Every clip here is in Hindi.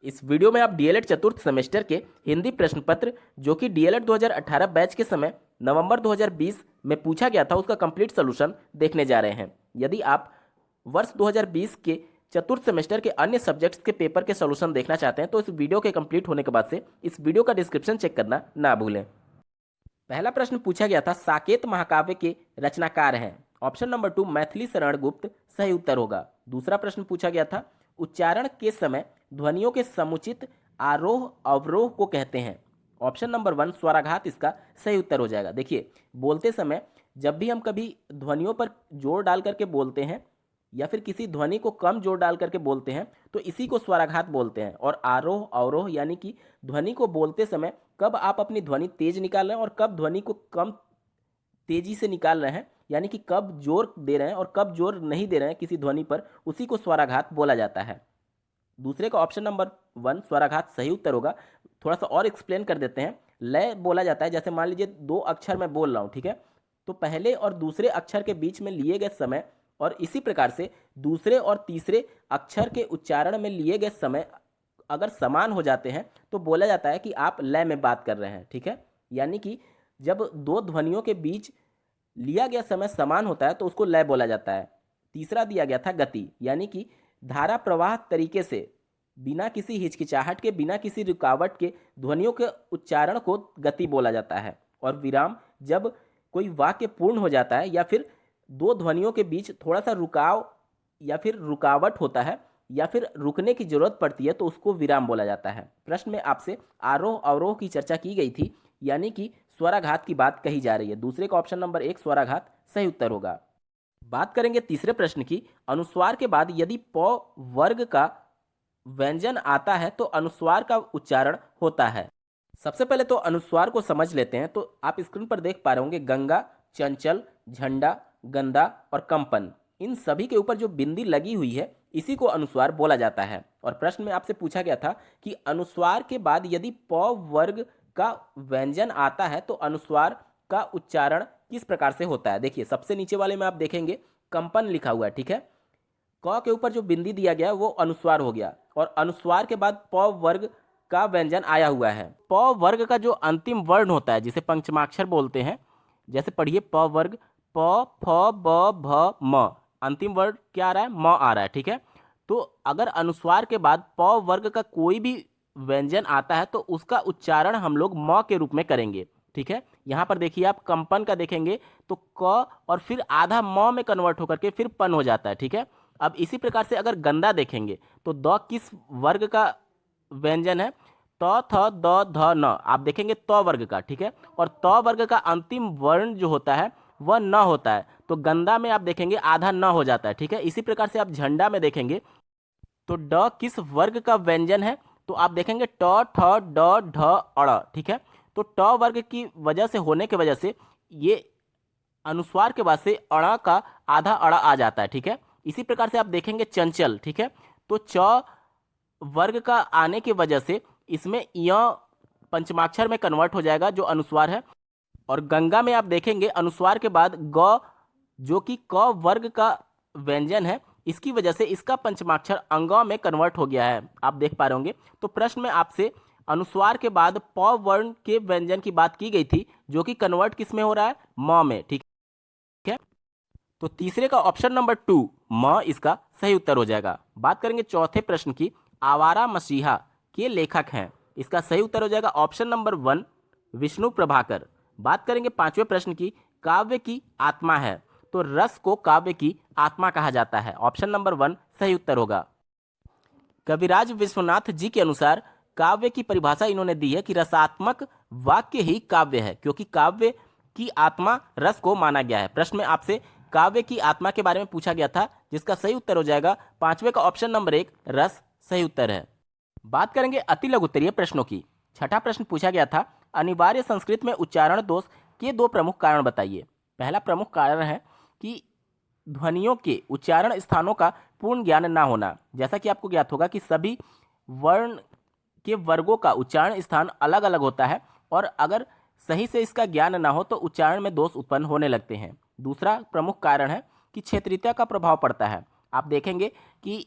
इस वीडियो में आप डीएलएड चतुर्थ सेमेस्टर के हिंदी प्रश्न पत्र जो कि डीएलएड 2018 बैच के समय नवंबर 2020 में पूछा गया था उसका कंप्लीट सॉल्यूशन देखने जा रहे हैं। यदि आप वर्ष 2020 के चतुर्थ सेमेस्टर के अन्य सब्जेक्ट्स के पेपर के सॉल्यूशन देखना चाहते हैं तो इस वीडियो के कंप्लीट होने के बाद से इस वीडियो का डिस्क्रिप्शन चेक करना ना भूलें। पहला प्रश्न पूछा गया था साकेत महाकाव्य के रचनाकार हैं। ऑप्शन नंबर 2 मैथिली शरण गुप्त सही उत्तर होगा। दूसरा प्रश्न पूछा गया था उच्चारण के समय ध्वनियों के समुचित आरोह अवरोह को कहते हैं। ऑप्शन नंबर 1 स्वराघात इसका सही उत्तर हो जाएगा। देखिए, बोलते समय जब भी हम कभी ध्वनियों पर जोर डाल करके बोलते हैं या फिर किसी ध्वनि को कम जोर डाल करके बोलते हैं तो इसी को स्वराघात बोलते हैं। और आरोह अवरोह यानी कि ध्वनि को बोलते समय कब आप अपनी ध्वनि तेज निकाल रहे हैं और कब ध्वनि को कम तेजी से निकाल रहे हैं, यानी कि कब जोर दे रहे हैं और कब जोर नहीं दे रहे हैं किसी ध्वनि पर, उसी को स्वराघात बोला जाता है। दूसरे का ऑप्शन नंबर 1 स्वराघात सही उत्तर होगा। थोड़ा सा और एक्सप्लेन कर देते हैं। लय बोला जाता है, जैसे मान लीजिए दो अक्षर मैं बोल रहा हूँ, ठीक है, तो पहले और दूसरे अक्षर के बीच में लिए गए समय और इसी प्रकार से दूसरे और तीसरे अक्षर के उच्चारण में लिए गए समय अगर समान हो जाते हैं तो बोला जाता है कि आप लय में बात कर रहे हैं, ठीक है। यानी कि जब दो ध्वनियों के बीच लिया गया समय समान होता है तो उसको लय बोला जाता है। तीसरा दिया गया था गति, यानी कि धारा प्रवाह तरीके से बिना किसी हिचकिचाहट के, बिना किसी रुकावट के ध्वनियों के उच्चारण को गति बोला जाता है। और विराम, जब कोई वाक्य पूर्ण हो जाता है या फिर दो ध्वनियों के बीच थोड़ा सा रुकाव या फिर रुकावट होता है या फिर रुकने की जरूरत पड़ती है तो उसको विराम बोला जाता है। प्रश्न में आपसे आरोह अवरोह की चर्चा की गई थी, यानी कि स्वराघात की बात कही जा रही है। दूसरे का ऑप्शन नंबर 1 स्वराघात सही उत्तर होगा। बात करेंगे तीसरे प्रश्न की। अनुस्वार के बाद यदि प वर्ग का व्यंजन आता है तो अनुस्वार का उच्चारण होता है। सबसे पहले तो अनुस्वार को समझ लेते हैं। तो आप स्क्रीन पर देख पा रहे होंगे गंगा, चंचल, झंडा, गंदा और कंपन, इन सभी के ऊपर जो बिंदी लगी हुई है इसी को अनुस्वार बोला जाता है। और प्रश्न में आपसे पूछा गया था कि अनुस्वार के बाद यदि प वर्ग का व्यंजन आता है तो अनुस्वार का उच्चारण किस प्रकार से होता है। देखिए, सबसे नीचे वाले में आप देखेंगे कंपन लिखा हुआ है, ठीक है। क के ऊपर जो बिंदी दिया गया है वो अनुस्वार हो गया और अनुस्वार के बाद प वर्ग का व्यंजन आया हुआ है। प वर्ग का जो अंतिम वर्ण होता है जिसे पंचमाक्षर बोलते हैं, जैसे पढ़िए प वर्ग प फ ब भ म, अंतिम वर्ण क्या आ रहा है, म आ रहा है, ठीक है। तो अगर अनुस्वार के बाद प वर्ग का कोई भी व्यंजन आता है तो उसका उच्चारण हम लोग म के रूप में करेंगे, ठीक है। यहाँ पर देखिए आप कंपन का देखेंगे तो क और फिर आधा म में कन्वर्ट होकर के फिर पन हो जाता है, ठीक है। अब इसी प्रकार से अगर गंदा देखेंगे तो द किस वर्ग का व्यंजन है, त थ द ध न, आप देखेंगे त वर्ग का, ठीक है। और त वर्ग का अंतिम वर्ण जो होता है वह न होता है, तो गंदा में आप देखेंगे आधा न हो जाता है, ठीक है। इसी प्रकार से आप झंडा में देखेंगे तो ड किस वर्ग का व्यंजन है, तो आप देखेंगे ट ठ ड ढ अड़, ठीक है। तो ट वर्ग की वजह से होने की वजह से ये अनुस्वार के बाद से अड़ा का आधा अड़ा आ जाता है, ठीक है। इसी प्रकार से आप देखेंगे चंचल, ठीक है, तो च वर्ग का आने की वजह से इसमें य पंचमाक्षर में कन्वर्ट हो जाएगा जो अनुस्वार है। और गंगा में आप देखेंगे अनुस्वार के बाद ग जो कि क वर्ग का व्यंजन है, इसकी वजह से इसका पंचमाक्षर अंग में कन्वर्ट हो गया है, आप देख पा रहे होंगे। तो प्रश्न में आपसे अनुस्वार के बाद प वर्ण के व्यंजन की बात की गई थी जो कि कन्वर्ट किस में हो रहा है, म में, ठीक है। तो तीसरे का ऑप्शन नंबर 2 म इसका सही उत्तर हो जाएगा। बात करेंगे चौथे प्रश्न की। आवारा मसीहा के लेखक हैं, इसका सही उत्तर हो जाएगा ऑप्शन नंबर 1 विष्णु प्रभाकर। बात करेंगे पांचवें प्रश्न की। काव्य की आत्मा है, तो रस को काव्य की आत्मा कहा जाता है। ऑप्शन नंबर 1 सही उत्तर होगा। कविराज विश्वनाथ जी के अनुसार काव्य की परिभाषा इन्होंने दी है कि रसात्मक वाक्य ही काव्य है, क्योंकि काव्य की आत्मा रस को माना गया है। प्रश्न में आपसे काव्य की आत्मा के बारे में पूछा गया था, जिसका सही उत्तर हो जाएगा पांचवे का ऑप्शन नंबर 1 रस सही उत्तर है। बात करेंगे अति लघु उत्तरीय प्रश्नों की। छठा प्रश्न पूछा गया था अनिवार्य संस्कृत में उच्चारण दोष के 2 प्रमुख कारण बताइए। पहला प्रमुख कारण है कि ध्वनियों के उच्चारण स्थानों का पूर्ण ज्ञान ना होना। जैसा कि आपको ज्ञात होगा कि सभी वर्ण के वर्गों का उच्चारण स्थान अलग अलग होता है और अगर सही से इसका ज्ञान ना हो तो उच्चारण में दोष उत्पन्न होने लगते हैं। दूसरा प्रमुख कारण है कि क्षेत्रीयता का प्रभाव पड़ता है। आप देखेंगे कि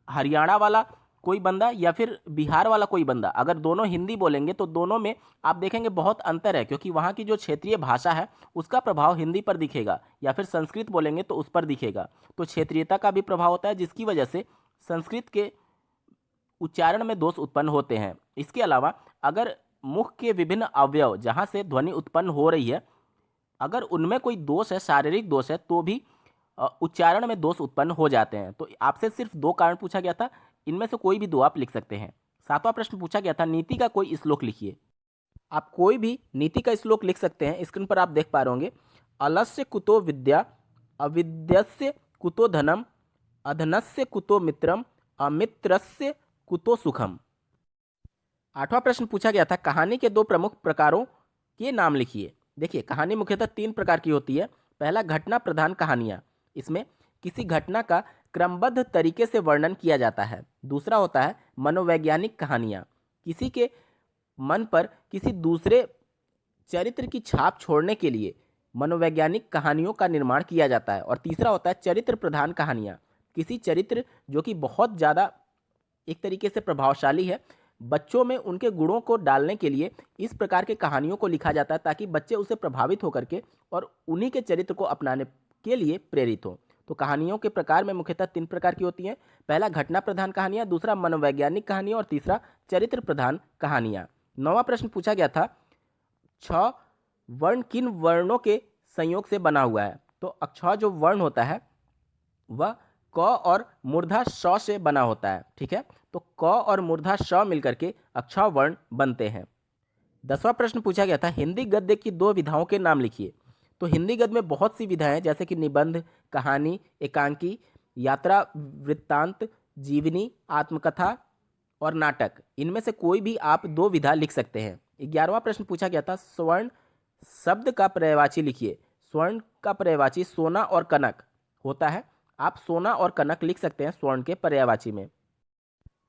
हरियाणा वाला कोई बंदा या फिर बिहार वाला कोई बंदा अगर दोनों हिंदी बोलेंगे तो दोनों में आप देखेंगे बहुत अंतर है, क्योंकि वहाँ की जो क्षेत्रीय भाषा है उसका प्रभाव हिंदी पर दिखेगा, या फिर संस्कृत बोलेंगे तो उस पर दिखेगा। तो क्षेत्रीयता का भी प्रभाव होता है, जिसकी वजह से संस्कृत के उच्चारण में दोष उत्पन्न होते हैं। इसके अलावा अगर मुख के विभिन्न अवयव जहाँ से ध्वनि उत्पन्न हो रही है, अगर उनमें कोई दोष है, शारीरिक दोष है, तो भी उच्चारण में दोष उत्पन्न हो जाते हैं। तो आपसे सिर्फ 2 कारण पूछा गया था, इनमें से कोई भी 2 आप लिख सकते हैं। 7वां प्रश्न पूछा गया था, नीति का कोई श्लोक लिखिए। आप कोई भी नीति का श्लोक लिख सकते हैं। स्क्रीन पर आप देख पा रहे होंगे, अलस्य कुतो विद्या, अविद्यस्य कुतो धनम, अधनस्य कुतो मित्रम, अमित्रस्य कुतो सुखम। 8वां प्रश्न पूछा गया था, कहानी के 2 प्रमुख प्रकारों के नाम लिखिए। देखिए, कहानी मुख्यतः 3 प्रकार की होती है। पहला, घटना प्रधान कहानियाँ, इसमें किसी घटना का क्रमबद्ध तरीके से वर्णन किया जाता है। दूसरा होता है मनोवैज्ञानिक कहानियाँ, किसी के मन पर किसी दूसरे चरित्र की छाप छोड़ने के लिए मनोवैज्ञानिक कहानियों का निर्माण किया जाता है। और तीसरा होता है चरित्र प्रधान कहानियाँ, किसी चरित्र जो कि बहुत ज़्यादा एक तरीके से प्रभावशाली है, बच्चों में उनके गुणों को डालने के लिए इस प्रकार के कहानियों को लिखा जाता है, ताकि बच्चे उससे प्रभावित होकर के और उन्हीं के चरित्र को अपनाने के लिए प्रेरित हो। तो कहानियों के प्रकार में मुख्यतः 3 प्रकार की होती हैं। पहला, घटना प्रधान कहानियाँ, दूसरा मनोवैज्ञानिक कहानियाँ, और तीसरा चरित्र प्रधान कहानियाँ। 9वां प्रश्न पूछा गया था, 6 वर्ण किन वर्णों के संयोग से बना हुआ है। तो अक्षर जो वर्ण होता है वह क और मूर्धा श से बना होता है। ठीक है, तो क और मूर्धा श मिलकर के अक्षर वर्ण बनते हैं। 10वां प्रश्न पूछा गया था, हिंदी गद्य की 2 विधाओं के नाम लिखिए। तो हिंदी गद्य में बहुत सी विधाएं हैं, जैसे कि निबंध, कहानी, एकांकी, यात्रा वृत्तांत, जीवनी, आत्मकथा और नाटक। इनमें से कोई भी आप 2 विधा लिख सकते हैं। 11वां प्रश्न पूछा गया था, स्वर्ण शब्द का पर्यायवाची लिखिए। स्वर्ण का पर्यायवाची सोना और कनक होता है। आप सोना और कनक लिख सकते हैं स्वर्ण के पर्यायवाची में।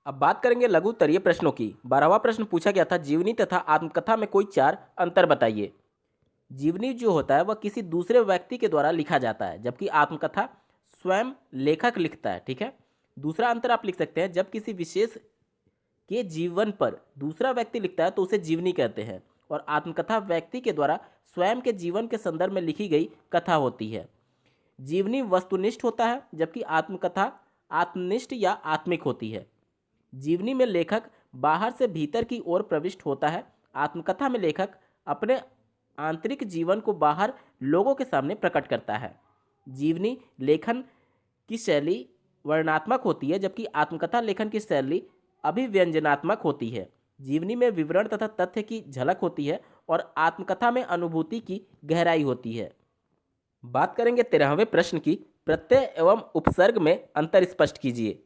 अब बात करेंगे लघु उत्तरीय प्रश्नों की। 12वां प्रश्न पूछा गया था, जीवनी तथा आत्मकथा में कोई 4 अंतर बताइए। जीवनी जो होता है वह किसी दूसरे व्यक्ति के द्वारा लिखा जाता है, जबकि आत्मकथा स्वयं लेखक लिखता है। ठीक है, दूसरा अंतर आप लिख सकते हैं, जब किसी विशेष के जीवन पर दूसरा व्यक्ति लिखता है तो उसे जीवनी कहते हैं, और आत्मकथा व्यक्ति के द्वारा स्वयं के जीवन के संदर्भ में लिखी गई कथा होती है। जीवनी वस्तुनिष्ठ होता है, जबकि आत्मकथा आत्मनिष्ठ या आत्मिक होती है। जीवनी में लेखक बाहर से भीतर की ओर प्रविष्ट होता है। आत्मकथा में लेखक अपने आंतरिक जीवन को बाहर लोगों के सामने प्रकट करता है। जीवनी लेखन की शैली वर्णनात्मक होती है, जबकि आत्मकथा लेखन की शैली अभिव्यंजनात्मक होती है। जीवनी में विवरण तथा तथ्य की झलक होती है, और आत्मकथा में अनुभूति की गहराई होती है। बात करेंगे 13वें प्रश्न की, प्रत्यय एवं उपसर्ग में अंतर स्पष्ट कीजिए।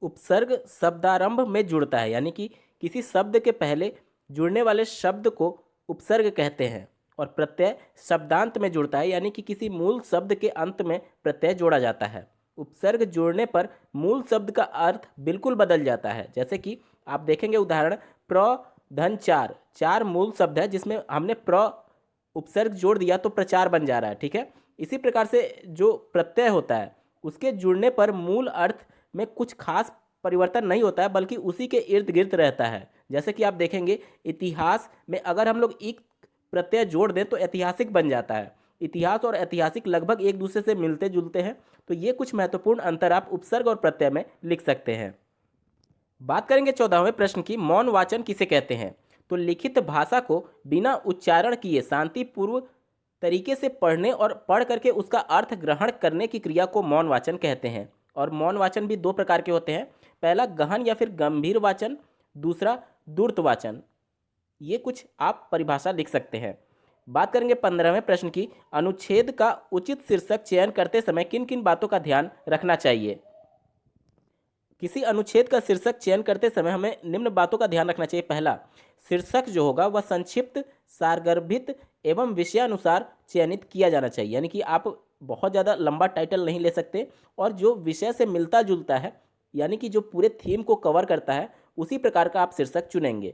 उपसर्ग शब्दारंभ में जुड़ता है, यानी कि किसी शब्द के पहले जुड़ने वाले शब्द को उपसर्ग कहते हैं, और प्रत्यय शब्दांत में जुड़ता है, यानी कि किसी मूल शब्द के अंत में प्रत्यय जोड़ा जाता है। उपसर्ग जोड़ने पर मूल शब्द का अर्थ बिल्कुल बदल जाता है। जैसे कि आप देखेंगे उदाहरण, प्र धन चार, 4 मूल शब्द है, जिसमें हमने प्र उपसर्ग जोड़ दिया तो प्रचार बन जा रहा है। ठीक है, इसी प्रकार से जो प्रत्यय होता है उसके जुड़ने पर मूल अर्थ में कुछ खास परिवर्तन नहीं होता है, बल्कि उसी के इर्द गिर्द रहता है। जैसे कि आप देखेंगे इतिहास में अगर हम लोग एक प्रत्यय जोड़ दें तो ऐतिहासिक बन जाता है। इतिहास और ऐतिहासिक लगभग एक दूसरे से मिलते जुलते हैं। तो ये कुछ महत्वपूर्ण अंतर आप उपसर्ग और प्रत्यय में लिख सकते हैं। बात करेंगे 14वें प्रश्न की, मौन वाचन किसे कहते हैं। तो लिखित भाषा को बिना उच्चारण किए शांतिपूर्व तरीके से पढ़ने और पढ़ करके उसका अर्थ ग्रहण करने की क्रिया को मौन वाचन कहते हैं। और मौन वाचन भी 2 प्रकार के होते हैं, पहला गहन या फिर गंभीर वाचन, दूसरा दूर्त वाचन। ये कुछ आप परिभाषा लिख सकते हैं। बात करेंगे 15वें प्रश्न की, अनुच्छेद का उचित शीर्षक चयन करते समय किन किन बातों का ध्यान रखना चाहिए। किसी अनुच्छेद का शीर्षक चयन करते समय हमें निम्न बातों का ध्यान रखना चाहिए। पहला, शीर्षक जो होगा वह संक्षिप्त, सारगर्भित एवं विषयानुसार चयनित किया जाना चाहिए, यानी कि आप बहुत ज़्यादा लंबा टाइटल नहीं ले सकते, और जो विषय से मिलता जुलता है, यानी कि जो पूरे थीम को कवर करता है, उसी प्रकार का आप शीर्षक चुनेंगे।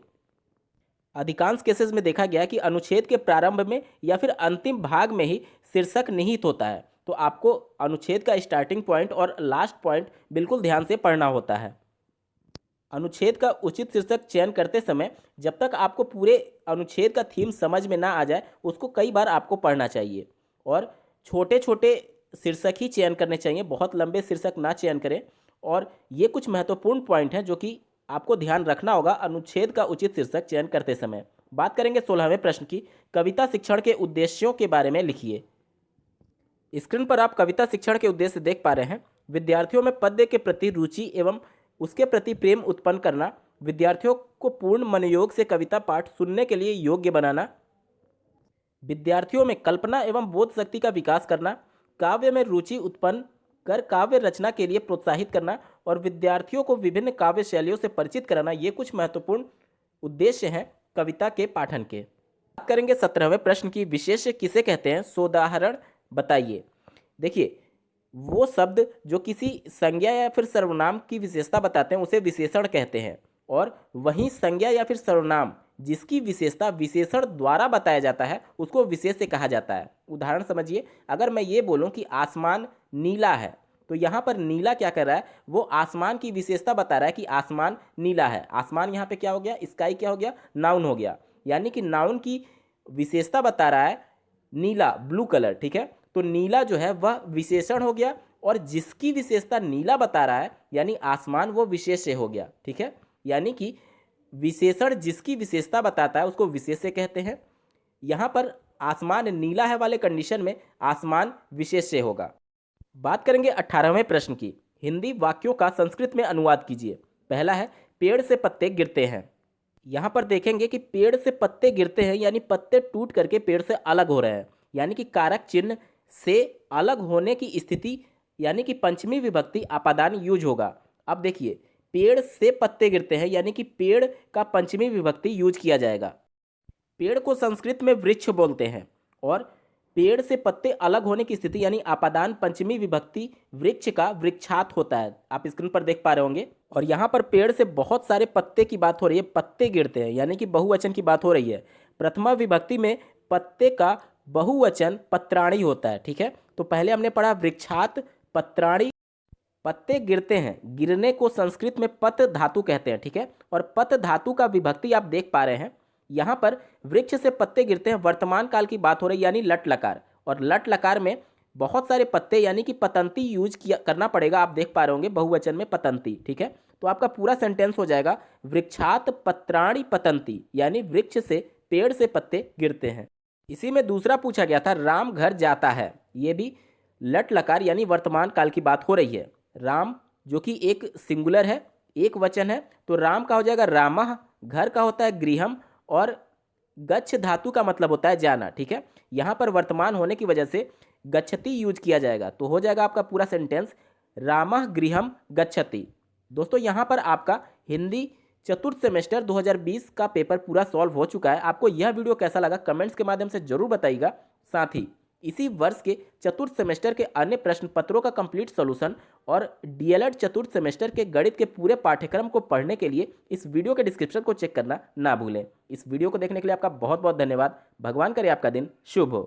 अधिकांश केसेस में देखा गया कि अनुच्छेद के प्रारंभ में या फिर अंतिम भाग में ही शीर्षक निहित होता है, तो आपको अनुच्छेद का स्टार्टिंग पॉइंट और लास्ट पॉइंट बिल्कुल ध्यान से पढ़ना होता है। अनुच्छेद का उचित शीर्षक चयन करते समय जब तक आपको पूरे अनुच्छेद का थीम समझ में ना आ जाए उसको कई बार आपको पढ़ना चाहिए और छोटे छोटे शीर्षक ही चयन करने चाहिए, बहुत लंबे शीर्षक ना चयन करें। और ये कुछ महत्वपूर्ण पॉइंट हैं जो कि आपको ध्यान रखना होगा अनुच्छेद का उचित शीर्षक चयन करते समय। बात करेंगे 16वें प्रश्न की, कविता शिक्षण के उद्देश्यों के बारे में लिखिए। स्क्रीन पर आप कविता शिक्षण के उद्देश्य देख पा रहे हैं। विद्यार्थियों में पद्य के प्रति रुचि एवं उसके प्रति प्रेम उत्पन्न करना, विद्यार्थियों को पूर्ण मनोयोग से कविता पाठ सुनने के लिए योग्य बनाना, विद्यार्थियों में कल्पना एवं बोध शक्ति का विकास करना, काव्य में रुचि उत्पन्न कर काव्य रचना के लिए प्रोत्साहित करना और विद्यार्थियों को विभिन्न काव्य शैलियों से परिचित कराना, ये कुछ महत्वपूर्ण उद्देश्य हैं कविता के पाठन के। बात करेंगे 17वें प्रश्न की, विशेष्य किसे कहते हैं, सोदाहरण बताइए। देखिए, वो शब्द जो किसी संज्ञा या फिर सर्वनाम की विशेषता बताते हैं उसे विशेषण कहते हैं, और वहीं संज्ञा या फिर सर्वनाम जिसकी विशेषता विशेषण द्वारा बताया जाता है उसको विशेष्य कहा जाता है। उदाहरण समझिए, अगर मैं ये बोलूं कि आसमान नीला है तो यहाँ पर नीला क्या कर रहा है, वो आसमान की विशेषता बता रहा है कि आसमान नीला है। आसमान यहाँ पे क्या हो गया, स्काई क्या हो गया, नाउन हो गया, यानी कि नाउन की विशेषता बता रहा है नीला, ब्लू कलर, ठीक है। तो नीला जो है वह विशेषण हो गया और जिसकी विशेषता नीला बता रहा है यानी आसमान, वो विशेष्य हो गया, ठीक है। यानी कि विशेषण जिसकी विशेषता बताता है उसको विशेष्य कहते हैं। यहाँ पर आसमान नीला है वाले कंडीशन में आसमान विशेष्य होगा। बात करेंगे 18वें प्रश्न की, हिंदी वाक्यों का संस्कृत में अनुवाद कीजिए। पहला है, पेड़ से पत्ते गिरते हैं। यहाँ पर देखेंगे कि पेड़ से पत्ते गिरते हैं यानी पत्ते टूट करके पेड़ से अलग हो रहे हैं, यानी कि कारक चिन्ह से अलग होने की स्थिति यानी कि पंचमी विभक्ति अपादान यूज होगा। अब देखिए, पेड़ से पत्ते गिरते हैं यानी कि पेड़ का पंचमी विभक्ति यूज किया जाएगा। पेड़ को संस्कृत में वृक्ष बोलते हैं और पेड़ से पत्ते अलग होने की स्थिति यानी अपादान पंचमी विभक्ति वृक्ष का वृक्षात होता है। आप स्क्रीन पर देख पा रहे होंगे। और यहाँ पर पेड़ से बहुत सारे पत्ते की बात हो रही है, पत्ते गिरते हैं यानी कि बहुवचन की बात हो रही है। प्रथमा विभक्ति में पत्ते का बहुवचन पत्राणी होता है, ठीक है। तो पहले हमने पढ़ा वृक्षात पत्राणी, पत्ते गिरते हैं, गिरने को संस्कृत में पत धातु कहते हैं, ठीक है। और पत धातु का विभक्ति आप देख पा रहे हैं। यहाँ पर वृक्ष से पत्ते गिरते हैं, वर्तमान काल की बात हो रही है यानी लट लकार, और लट लकार में बहुत सारे पत्ते यानी कि पतंती यूज किया करना पड़ेगा। आप देख पा रहे होंगे बहुवचन में पतंती, ठीक है। तो आपका पूरा सेंटेंस हो जाएगा वृक्षात पत्राणी पतंती, यानी वृक्ष से पेड़ से पत्ते गिरते हैं। इसी में दूसरा पूछा गया था, राम घर जाता है। ये भी लट लकार यानी वर्तमान काल की बात हो रही है। राम जो कि एक सिंगुलर है, एक वचन है, तो राम का हो जाएगा रामः, घर का होता है गृहम और गच्छ धातु का मतलब होता है जाना, ठीक है। यहाँ पर वर्तमान होने की वजह से गच्छति यूज किया जाएगा, तो हो जाएगा आपका पूरा सेंटेंस रामः गृहम गच्छति। दोस्तों, यहाँ पर आपका हिंदी चतुर्थ सेमेस्टर 2020 का पेपर पूरा सॉल्व हो चुका है। आपको यह वीडियो कैसा लगा कमेंट्स के माध्यम से जरूर बताइएगा। साथ ही इसी वर्ष के चतुर्थ सेमेस्टर के अन्य प्रश्न पत्रों का कंप्लीट सॉल्यूशन और डीएलएड चतुर्थ सेमेस्टर के गणित के पूरे पाठ्यक्रम को पढ़ने के लिए इस वीडियो के डिस्क्रिप्शन को चेक करना ना भूलें। इस वीडियो को देखने के लिए आपका बहुत बहुत धन्यवाद। भगवान करे आपका दिन शुभ हो।